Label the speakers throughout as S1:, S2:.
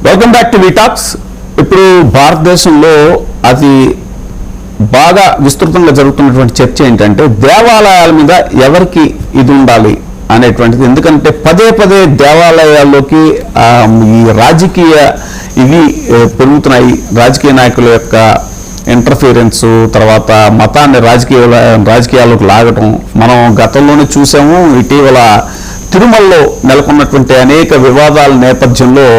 S1: Welcome back to వీటాక్స్. ఇప్పుడు భారతదేశంలో అది బాగా విస్తృతంగా జరుగుతున్నటువంటి చర్చ ఏంటంటే దేవాలయాల మీద ఎవరికి ఇది ఉండాలి అనేటువంటిది. ఎందుకంటే పదే పదే దేవాలయాల్లోకి ఈ రాజకీయ ఇవి పెరుగుతున్నాయి. రాజకీయ నాయకుల యొక్క ఇంటర్ఫీరెన్స్, తర్వాత మతాన్ని రాజకీయాల్లోకి లాగటం మనం గతంలోనే చూసాము. ఇటీవల తిరుమలలో నెలకొన్నటువంటి అనేక వివాదాల నేపథ్యంలో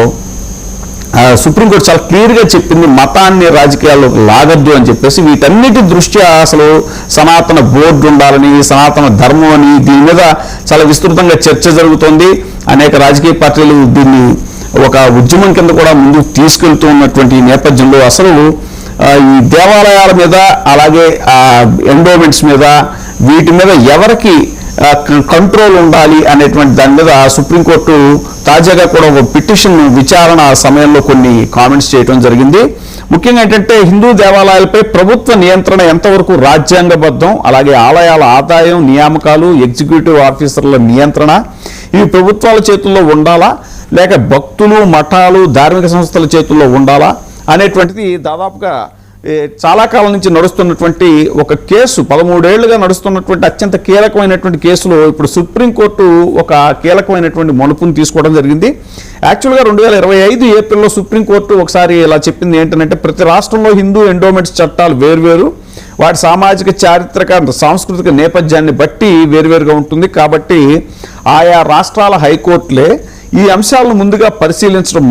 S1: సుప్రీంకోర్టు చాలా క్లియర్గా చెప్పింది, మతాన్ని రాజకీయాల్లోకి లాగద్దు అని చెప్పేసి. వీటన్నిటి దృష్ట్యా అసలు సనాతన బోర్డు ఉండాలని, సనాతన ధర్మం అని దీని మీద చాలా విస్తృతంగా చర్చ జరుగుతోంది. అనేక రాజకీయ పార్టీలు దీన్ని ఒక ఉద్యమం కింద కూడా ముందుకు తీసుకెళ్తూ ఉన్నటువంటి నేపథ్యంలో అసలు ఈ దేవాలయాల మీద, అలాగే ఎండోమెంట్స్ మీద, వీటి మీద ఎవరికి కంట్రోల్ ఉండాలి అనేటువంటి దాని మీద సుప్రీంకోర్టు తాజాగా కూడా ఒక పిటిషన్ విచారణ సమయంలో కొన్ని కామెంట్స్ చేయడం జరిగింది. ముఖ్యంగా ఏంటంటే హిందూ దేవాలయాలపై ప్రభుత్వ నియంత్రణ ఎంతవరకు రాజ్యాంగబద్ధం, అలాగే ఆలయాల ఆదాయం, నియామకాలు, ఎగ్జిక్యూటివ్ ఆఫీసర్ల నియంత్రణ ఇవి ప్రభుత్వాల చేతుల్లో ఉండాలా, లేక భక్తులు, మఠాలు, ధార్మిక సంస్థల చేతుల్లో ఉండాలా అనేటువంటిది దాదాపుగా చాలా కాలం నుంచి నడుస్తున్నటువంటి ఒక కేసు. 13 ఏళ్లుగా నడుస్తున్నటువంటి అత్యంత కీలకమైనటువంటి కేసులో ఇప్పుడు సుప్రీంకోర్టు ఒక కీలకమైనటువంటి మలుపుని తీసుకోవడం జరిగింది. యాక్చువల్గా 2025 ఏప్రిల్లో సుప్రీంకోర్టు ఒకసారి ఇలా చెప్పింది ఏంటంటే, ప్రతి రాష్ట్రంలో హిందూ ఎండోమెంట్స్ చట్టాలు వేర్వేరు, వాటి సామాజిక, చారిత్రక, సాంస్కృతిక నేపథ్యాన్ని బట్టి వేరువేరుగా ఉంటుంది. కాబట్టి ఆయా రాష్ట్రాల హైకోర్టులే ఈ అంశాలను ముందుగా పరిశీలించడం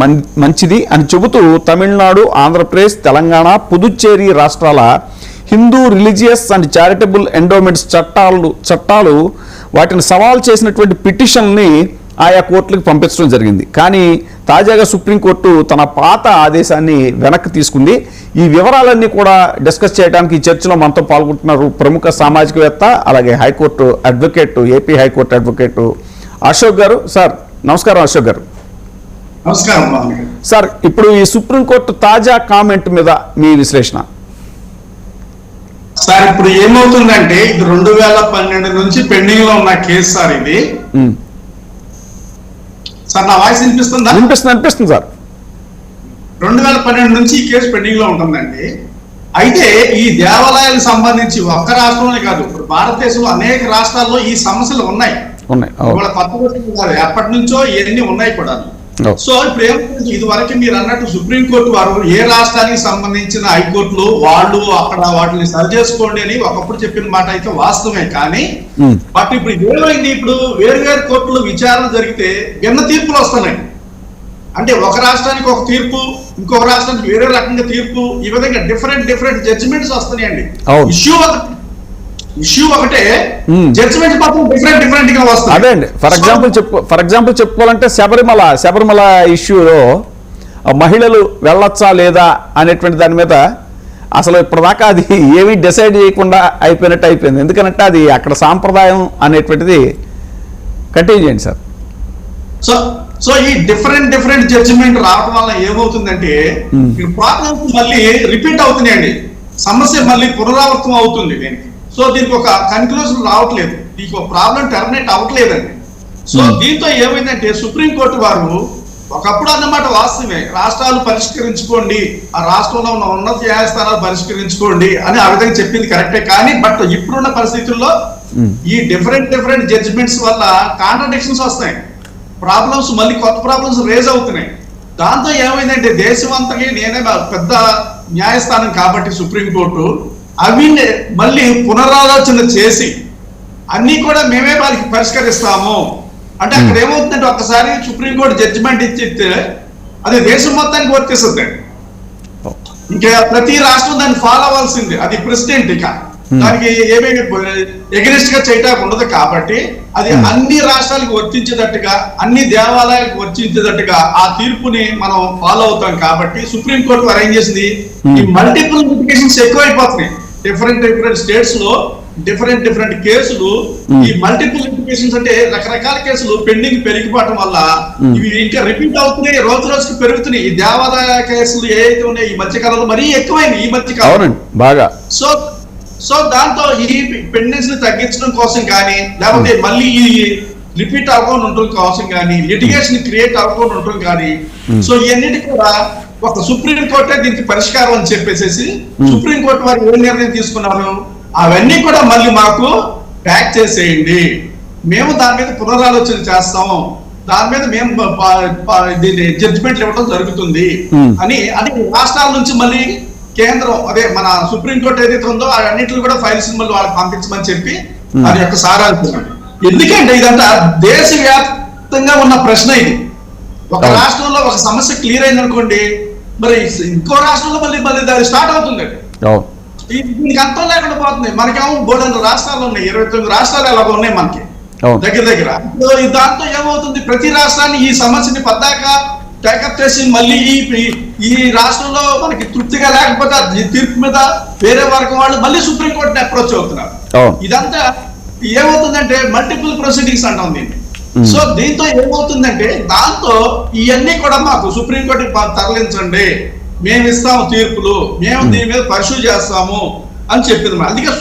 S1: మంచిది అని చెబుతూ తమిళనాడు, ఆంధ్రప్రదేశ్, తెలంగాణ, పుదుచ్చేరి రాష్ట్రాల Hindu religious and charitable endowments చట్టాలు వాటిని సవాల్ చేసినటువంటి పిటిషన్ని ఆయా కోర్టులకు పంపించడం జరిగింది. కానీ తాజాగా సుప్రీంకోర్టు తన పాత ఆదేశాన్ని వెనక్కి తీసుకుంది. ఈ వివరాలన్నీ కూడా డిస్కస్ చేయడానికి ఈ చర్చలో మనతో పాల్గొంటున్నారు ప్రముఖ సామాజికవేత్త, అలాగే high court advocate, AP high court advocate Ashok garu. Sir నమస్కారం. అశోక్ గారు
S2: నమస్కారం.
S1: సార్, ఇప్పుడు ఈ సుప్రీంకోర్టు తాజా కామెంట్ మీద మీ విశ్లేషణ.
S2: సార్, ఇప్పుడు ఏమవుతుందంటే ఇది 2012 నుంచి పెండింగ్ లో ఉన్న కేసు సార్ ఇది. సార్ నా వాయిస్ వినిపిస్తుందా?
S1: అనిపిస్తుంది సార్.
S2: 2012 నుంచి ఈ కేసు పెండింగ్ లో ఉంటుందండి. అయితే ఈ దేవాలయాలకు సంబంధించి ఒక్క రాష్ట్రంలోనే కాదు, ఇప్పుడు భారతదేశంలో అనేక రాష్ట్రాల్లో ఈ సమస్యలు ఉన్నాయి. ఎప్పటి నుంచో ఇవన్నీ ఉన్నాయి కూడా. సో ఇప్పుడు ఏమంటే, ఇది వరకు మీరు అన్నట్టు సుప్రీంకోర్టు వారు ఏ రాష్ట్రానికి సంబంధించిన హైకోర్టులు వాళ్ళు అక్కడ వాటిని సరి చేసుకోండి అని ఒకప్పుడు చెప్పిన మాట అయితే వాస్తవమే. కానీ బట్ ఇప్పుడు ఏమైంది, ఇప్పుడు వేరు వేరు కోర్టులు విచారణ జరిగితే భిన్న తీర్పులు వస్తున్నాయి. అంటే ఒక రాష్ట్రానికి ఒక తీర్పు, ఇంకొక రాష్ట్రానికి వేరే రకంగా తీర్పు, ఈ విధంగా డిఫరెంట్ జడ్జిమెంట్స్ వస్తున్నాయండి. ఇష్యూ ఒకటే, జడ్జిమెంట్ మాత్రం డిఫరెంట్ గా వస్తుంది.
S1: అదే అండి. ఫర్ ఎగ్జాంపుల్ చెప్పుకోవాలంటే శబరిమల ఇష్యూలో మహిళలు వెళ్ళొచ్చా లేదా అనేటువంటి దాని మీద అసలు ఇప్పటిదాకా అది ఏమీ డిసైడ్ చేయకుండా అయిపోయింది. ఎందుకంటే అది అక్కడ సాంప్రదాయం అనేటువంటిది. కంటిన్యూ చేయండి సార్.
S2: సో ఈ డిఫరెంట్ జడ్జిమెంట్ రావడం వల్ల ఏమవుతుందంటే ప్రాబ్లమ్స్ మళ్ళీ రిపీట్ అవుతున్నాయండి. సమస్య మళ్ళీ పునరావృతం అవుతుంది దీనికి. సో దీనికి ఒక కన్క్లూజన్ రావట్లేదు, దీనికి ఒక ప్రాబ్లం టర్మినేట్ అవ్వట్లేదండి. సో దీంతో ఏమైందంటే సుప్రీంకోర్టు వారు ఒకప్పుడు అన్నమాట వాస్తవమే, రాష్ట్రాలు పరిష్కరించుకోండి, ఆ రాష్ట్రంలో ఉన్న ఉన్నత న్యాయస్థానాలు పరిష్కరించుకోండి అని ఆ విధంగా చెప్పింది కరెక్టే. కానీ బట్ ఇప్పుడున్న పరిస్థితుల్లో ఈ డిఫరెంట్ జడ్జిమెంట్స్ వల్ల కాంట్రడిక్షన్స్ వస్తాయి, ప్రాబ్లమ్స్ మళ్ళీ కొత్త ప్రాబ్లమ్స్ రేజ్ అవుతున్నాయి. దాంతో ఏమైందంటే దేశం అంతకి నేనే పెద్ద న్యాయస్థానం కాబట్టి సుప్రీంకోర్టు అవి మళ్ళీ పునరాలోచన చేసి అన్ని కూడా మేమే వాళ్ళకి పరిష్కరిస్తాము అంటే అక్కడ ఏమవుతుందంటే ఒక్కసారి సుప్రీంకోర్టు జడ్జిమెంట్ ఇచ్చితే అది దేశం మొత్తానికి వర్తిస్తుంది. ఇంకా ప్రతి రాష్ట్రం దాన్ని ఫాలో అవ్వాల్సింది, అది ప్రెసిడెంట్. ఇక దానికి ఏమేమి ఎగనిస్ట్ గా చేయడానికి ఉండదు కాబట్టి అది అన్ని రాష్ట్రాలకు వర్తించేటట్టుగా, అన్ని దేవాలయాలకు వర్తించేటట్టుగా ఆ తీర్పుని మనం ఫాలో అవుతాం. కాబట్టి సుప్రీంకోర్టు అరేంజ్ చేసింది ఈ మల్టిపుల్ లిటిగేషన్స్ ఎక్కువైపోతున్నాయి. డిఫరెంట్ స్టేట్స్ లో డిఫరెంట్ కేసులు, ఈ మల్టిపుల్ లిటిగేషన్స్ అంటే రకరకాల కేసులు పెండింగ్ పెరిగిపోవడం వల్ల ఇవి ఇంకా రిపీట్ అవుతున్నాయి, రోజుకి పెరుగుతున్నాయి. ఈ దేవాదాయ కేసులు ఏవైతే ఉన్నాయి ఈ మధ్యకాలంలో మరీ ఎక్కువైంది ఈ మధ్యకాలం
S1: బాగా.
S2: సో దాంతో ఈ పెండెన్స్ ని తగ్గించడం కోసం కానీ, లేకపోతే మళ్ళీ ఈ రిపీట్ అవ్వకుండా ఉండడం కోసం కానీ, లిటిగేషన్ క్రియేట్ అవ్వకుండా ఉండడం కానీ, సో ఇవన్నిటి కూడా ఒక సుప్రీం కోర్టే దీనికి పరిష్కారం అని చెప్పేసి సుప్రీం కోర్టు వారు ఏ నిర్ణయం తీసుకున్నారు, అవన్నీ కూడా మళ్ళీ మాకు ప్యాక్ చేసేయండి, మేము దాని మీద పునరాలోచన చేస్తాం, దాని మీద మేము దీన్ని జడ్జిమెంట్లు ఇవ్వడం జరుగుతుంది అని రాష్ట్రాల నుంచి మళ్ళీ కేంద్రం అదే మన సుప్రీంకోర్టు ఏదైతే ఉందో అన్నింటిలో కూడా ఫైల్స్ మళ్ళీ వాళ్ళకి పంపించమని చెప్పి అది యొక్క సారాంశం. ఎందుకంటే ఇదంతా దేశవ్యాప్తంగా ఉన్న ప్రశ్న. ఇది ఒక రాష్ట్రంలో ఒక సమస్య క్లియర్ అయింది అనుకోండి, మరి ఇంకో రాష్ట్రంలో మళ్ళీ దాన్ని స్టార్ట్ అవుతుంది. దీనికి అర్థం లేకుండా పోతుంది. మనకేమో బోర్డు రాష్ట్రాలు ఉన్నాయి, 29 రాష్ట్రాలు ఎలాగో ఉన్నాయి మనకి దగ్గర దగ్గర. దాంతో ఏమవుతుంది, ప్రతి రాష్ట్రాన్ని ఈ సమస్యని పద్దాక టేకప్ చేసి మళ్ళీ ఈ రాష్ట్రంలో మనకి తృప్తిగా లేకపోతే తీర్పు మీద వేరే వర్గం వాళ్ళు మళ్ళీ సుప్రీంకోర్టుని అప్రోచ్ అవుతున్నారు. ఇదంతా ఏమవుతుందంటే మల్టిపుల్ ప్రొసీడింగ్స్ అంటాం దీన్ని. సో దీంతో ఏమవుతుందంటే దాంతో ఇవన్నీ కూడా మాకు సుప్రీంకోర్టుకి తరలించండి, మేము ఇస్తాము తీర్పులు, మేము దీని మీద పరిశూ చేస్తాము అని చెప్పింది. అందుకే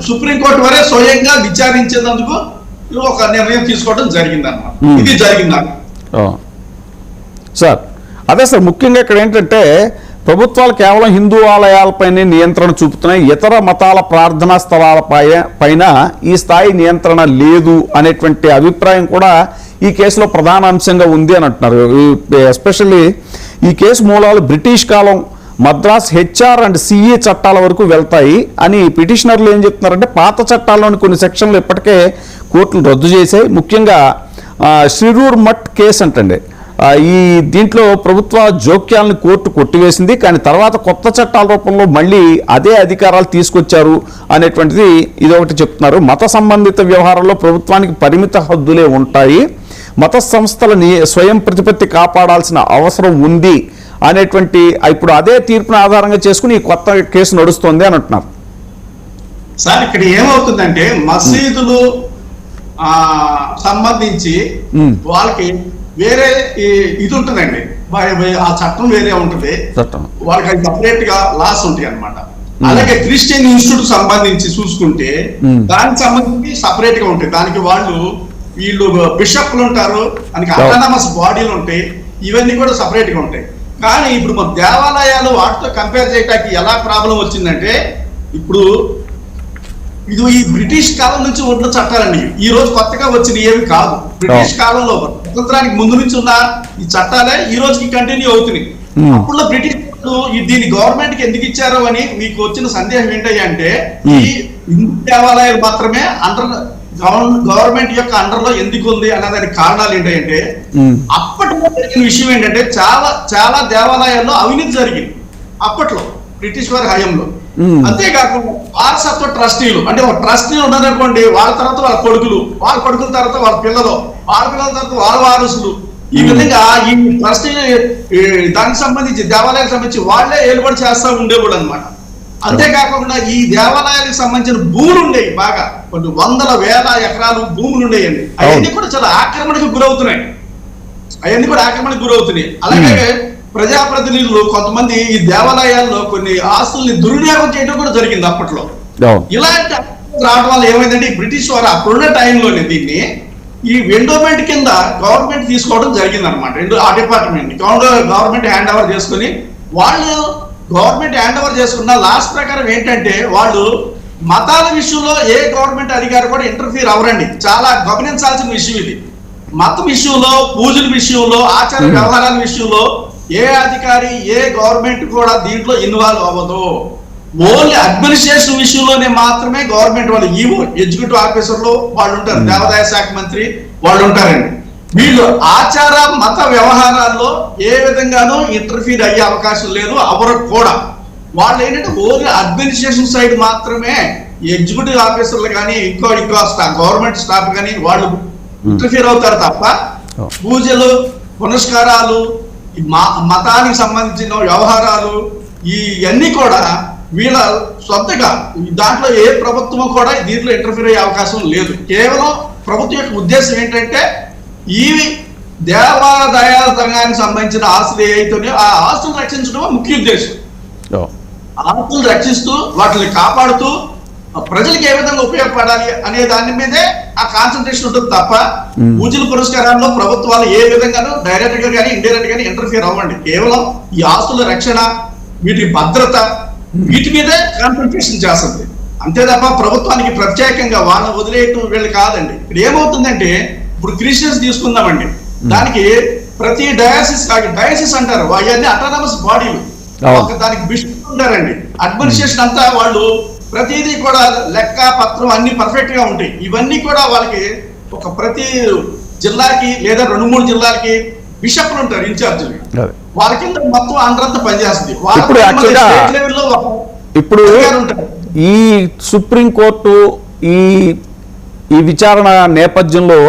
S2: సుప్రీంకోర్టు వరే స్వయంగా విచారించేందుకు ఒక నిర్ణయం తీసుకోవడం జరిగింది అన్నమాట. ఇది జరిగిందన్నమాట.
S1: సార్ అదే సార్, ముఖ్యంగా ఇక్కడ ఏంటంటే ప్రభుత్వాలు కేవలం హిందూ ఆలయాలపైనే నియంత్రణ చూపుతున్నాయి, ఇతర మతాల ప్రార్థనా స్థలాల పైన ఈ స్థాయి నియంత్రణ లేదు అనేటువంటి అభిప్రాయం కూడా ఈ కేసులో ప్రధాన అంశంగా ఉంది అని అంటున్నారు. ఎస్పెషల్లీ ఈ కేసు మూలాలు British column Madras HR and CA చట్టాల వరకు వెళ్తాయి అని పిటిషనర్లు ఏం చెప్తున్నారంటే, పాత చట్టాల్లోని కొన్ని సెక్షన్లు ఇప్పటికే కోర్టులు రద్దు చేశాయి. ముఖ్యంగా శ్రీరూర్ మఠ్ కేసు అంటండి, ఈ దీంట్లో ప్రభుత్వ జోక్యాలను కోర్టు కొట్టివేసింది, కానీ తర్వాత కొత్త చట్టాల రూపంలో మళ్ళీ అదే అధికారాలు తీసుకొచ్చారు అనేటువంటిది ఇదొకటి చెప్తున్నారు. మత సంబంధిత వ్యవహారాల్లో ప్రభుత్వానికి పరిమిత హద్దులే ఉంటాయి, మత సంస్థల స్వయం ప్రతిపత్తి కాపాడాల్సిన అవసరం ఉంది అనేటువంటి ఇప్పుడు అదే తీర్పును ఆధారంగా చేసుకుని ఈ కొత్త కేసు నడుస్తోంది అని అంటున్నారు.
S2: సార్ ఇక్కడ ఏమవుతుందంటే మసీదులు సంబంధించి వాళ్ళకి వేరే ఇది ఉంటుందండి, ఆ చట్టం వేరే ఉంటుంది, వాళ్ళకి అది సపరేట్ గా లాస్ ఉంటాయి అన్నమాట. అలాగే క్రిస్టియన్ ఇన్స్టిట్యూట్ సంబంధించి చూసుకుంటే దానికి సంబంధించి సపరేట్ గా ఉంటాయి. దానికి వీళ్ళు బిషప్లు ఉంటారు, దానికి అటానమస్ బాడీలు ఉంటాయి, ఇవన్నీ కూడా సపరేట్ గా ఉంటాయి. కానీ ఇప్పుడు మన దేవాలయాలు వాటితో కంపేర్ చేయడానికి ఎలా ప్రాబ్లం వచ్చిందంటే, ఇప్పుడు ఇది ఈ బ్రిటిష్ కాలం నుంచి ఉన్న చట్టాలండి, ఈ రోజు కొత్తగా వచ్చిన ఏవి కాదు. బ్రిటిష్ కాలంలో స్వతంత్రానికి ముందు నుంచి ఉన్న ఈ చట్టాలే ఈ రోజుకి కంటిన్యూ అవుతున్నాయి. అప్పుడు బ్రిటిష్ దీన్ని గవర్నమెంట్ కి ఎందుకు ఇచ్చారో అని మీకు వచ్చిన సందేహం ఏంటంటే, ఈ హిందూ దేవాలయాలు మాత్రమే గవర్నమెంట్ యొక్క అండర్ లో ఎందుకు ఉంది అన్నదానికి కారణాలు ఏంటంటే, అప్పట్లో జరిగిన విషయం ఏంటంటే చాలా దేవాలయాల్లో అవినీతి జరిగింది అప్పట్లో బ్రిటిష్ వారి హయాంలో. అంతేకాకుండా వారసత్వ ట్రస్టీలు అంటే ఒక ట్రస్టీలు ఉన్నారనుకోండి, వాళ్ళ తర్వాత వాళ్ళ కొడుకుల తర్వాత వాళ్ళ పిల్లల తర్వాత వాళ్ళ వారసులు, ఈ విధంగా ఈ ట్రస్టీ దానికి సంబంధించి దేవాలయాలకు సంబంధించి వాళ్ళే ఏలుబడి చేస్తా ఉండేవాడు అనమాట. అంతేకాకుండా ఈ దేవాలయాలకు సంబంధించిన భూములు ఉండేవి, బాగా కొన్ని వందల వేల ఎకరాలు భూములు ఉండేయండి, అవన్నీ కూడా చాలా ఆక్రమణకు గురవుతున్నాయి. అలాగే ప్రజాప్రతినిధులు కొంతమంది ఈ దేవాలయాల్లో కొన్ని ఆస్తుల్ని దుర్వినియోగం చేయడం కూడా జరిగింది అప్పట్లో. ఇలాంటి రావడం వల్ల ఏమైందంటే, బ్రిటిష్ వారు అప్పుడున్న టైంలోనే దీన్ని ఈ ఎండోమెంట్ కింద గవర్నమెంట్ తీసుకోవడం జరిగింది అనమాట. ఆ డిపార్ట్మెంట్ గవర్నమెంట్ హ్యాండ్ ఓవర్ చేసుకుని, వాళ్ళు గవర్నమెంట్ హ్యాండ్ ఓవర్ చేసుకున్న లాస్ట్ ప్రకారం ఏంటంటే, వాళ్ళు మతాల విషయంలో ఏ గవర్నమెంట్ అధికారి కూడా ఇంటర్ఫీర్ అవ్వరండి. చాలా గమనించాల్సిన విషయం ఇది. మతం విషయంలో, పూజల విషయంలో, ఆచార వ్యవహారాల విషయంలో ఏ అధికారి ఏ గవర్నమెంట్ కూడా దీంట్లో ఇన్వాల్వ్ అవ్వదు. ఓన్లీ అడ్మినిస్ట్రేషన్ విషయంలోనే మాత్రమే గవర్నమెంట్ వాళ్ళు ఈవో ఎగ్జిక్యూటివ్ ఆఫీసర్లు వాళ్ళు ఉంటారు, దేవాదాయ శాఖ మంత్రి వాళ్ళు ఉంటారండి. వీళ్ళు ఆచార మత వ్యవహారాల్లో ఏ విధంగానూ ఇంటర్ఫీర్ అయ్యే అవకాశం లేదు, అవరు కూడా. వాళ్ళు ఏంటంటే ఓన్లీ అడ్మినిస్ట్రేషన్ సైడ్ మాత్రమే ఎగ్జిక్యూటివ్ ఆఫీసర్లు కానీ ఇంకో గవర్నమెంట్ స్టాఫ్ కానీ వాళ్ళు ఇంటర్ఫీర్ అవుతారు తప్ప పూజలు పునస్కారాలు మతానికి సంబంధించిన వ్యవహారాలు ఇవన్నీ కూడా వీళ్ళ సొంతగా దాంట్లో ఏ ప్రభుత్వం కూడా దీంట్లో ఇంటర్ఫీర్ అయ్యే అవకాశం లేదు. కేవలం ప్రభుత్వం యొక్క ఉద్దేశం ఏంటంటే, ఈ దేవాదాయ రంగానికి సంబంధించిన ఆస్తులు ఏవైతున్నాయో ఆ ఆస్తులు రక్షించడం ముఖ్య ఉద్దేశం. ఆస్తులు రక్షిస్తూ వాటిని కాపాడుతూ ప్రజలకు ఏ విధంగా ఉపయోగపడాలి అనే దాని మీదే ఆ కాన్సన్ట్రేషన్ ఉంటుంది తప్ప పూజల పురస్కారాల్లో ప్రభుత్వాలు ఏ విధంగానూ డైరెక్ట్ గా కానీ ఇండైరెక్ట్ గానీ ఇంటర్ఫియర్ అవ్వండి. కేవలం ఈ ఆస్తుల రక్షణ, వీటి భద్రత, వీటి మీదే కాన్సన్ట్రేషన్ చేస్తుంది. అంతే తప్ప ప్రభుత్వానికి ప్రత్యేకంగా వాళ్ళని వదిలేయటం వీళ్ళు కాదండి. ఇక్కడ ఏమవుతుందంటే ఇప్పుడు క్రిస్టియన్స్ తీసుకుందామండి, దానికి ప్రతి డయాసిస్ అంటారు, అవన్నీ అటానమస్ బాడీలు, దానికి బిషప్ ఉంటారండి. అడ్మినిస్ట్రేషన్ అంతా వాళ్ళు ప్రతిదీ కూడా లెక్క పత్రం అన్ని పర్ఫెక్ట్ గా ఉంటాయి. ఇవన్నీ కూడా వాళ్ళకి ఒక ప్రతి జిల్లాకి లేదా 2-3 జిల్లాలకి బిషప్లు ఉంటారు, ఇన్ఛార్జీలు. వాళ్ళ కింద మొత్తం అందరంతా పనిచేస్తుంది.
S1: ఇప్పుడు ఈ సుప్రీంకోర్టు ఈ విచారణ నేపథ్యంలో